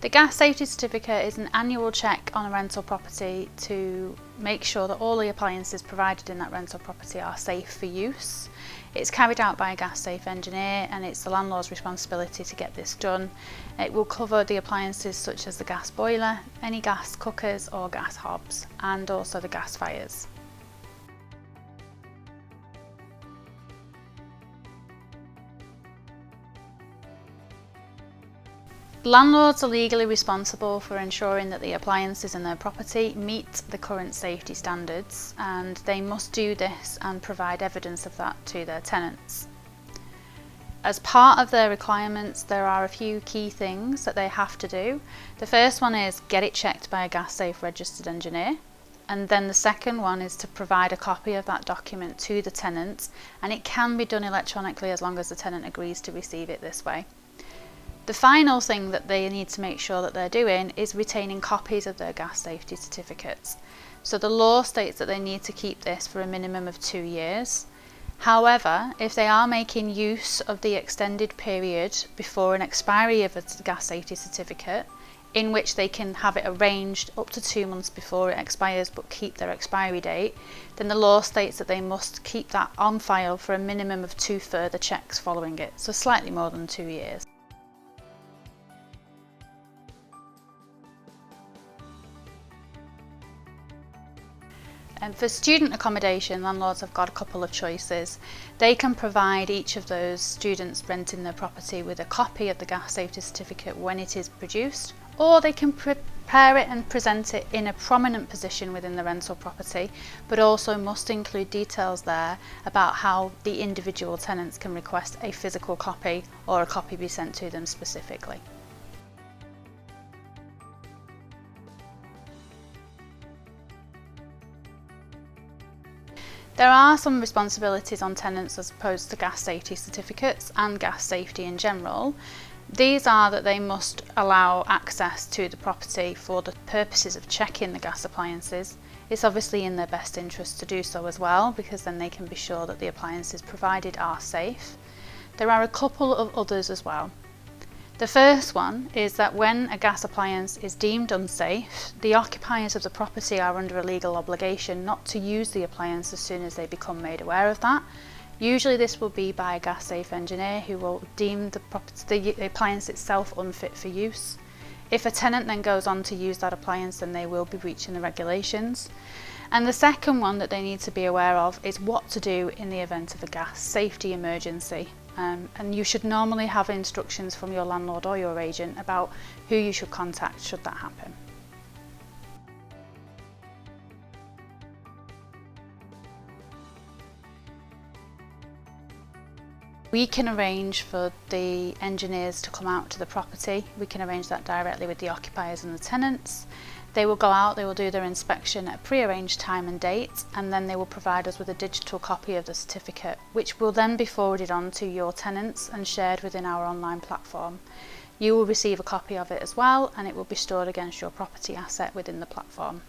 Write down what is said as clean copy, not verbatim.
The gas safety certificate is an annual check on a rental property to make sure that all the appliances provided in that rental property are safe for use. It's carried out by a gas safe engineer and it's the landlord's responsibility to get this done. It will cover the appliances such as the gas boiler, any gas cookers or gas hobs, and also the gas fires. Landlords are legally responsible for ensuring that the appliances in their property meet the current safety standards, and they must do this and provide evidence of that to their tenants. As part of their requirements, there are a few key things that they have to do. The first one is get it checked by a gas safe registered engineer, and then the second one is to provide a copy of that document to the tenant, and it can be done electronically as long as the tenant agrees to receive it this way. The final thing that they need to make sure that they're doing is retaining copies of their gas safety certificates. So the law states that they need to keep this for a minimum of 2 years. However, if they are making use of the extended period before an expiry of a gas safety certificate, in which they can have it arranged up to 2 months before it expires but keep their expiry date, then the law states that they must keep that on file for a minimum of 2 further checks following it, so slightly more than 2 years. And for student accommodation, landlords have got a couple of choices. They can provide each of those students renting their property with a copy of the gas safety certificate when it is produced, or they can prepare it and present it in a prominent position within the rental property, but also must include details there about how the individual tenants can request a physical copy or a copy be sent to them specifically. There are some responsibilities on tenants as opposed to gas safety certificates and gas safety in general. These are that they must allow access to the property for the purposes of checking the gas appliances. It's obviously in their best interest to do so as well, because then they can be sure that the appliances provided are safe. There are a couple of others as well. The first one is that when a gas appliance is deemed unsafe, the occupiers of the property are under a legal obligation not to use the appliance as soon as they become made aware of that. Usually this will be by a gas safe engineer who will deem the appliance itself unfit for use. If a tenant then goes on to use that appliance, then they will be breaching the regulations. And the second one that they need to be aware of is what to do in the event of a gas safety emergency. And you should normally have instructions from your landlord or your agent about who you should contact should that happen. We can arrange for the engineers to come out to the property. We can arrange that directly with the occupiers and the tenants. They will go out, they will do their inspection at a pre-arranged time and date, and then they will provide us with a digital copy of the certificate, which will then be forwarded on to your tenants and shared within our online platform. You will receive a copy of it as well, and it will be stored against your property asset within the platform.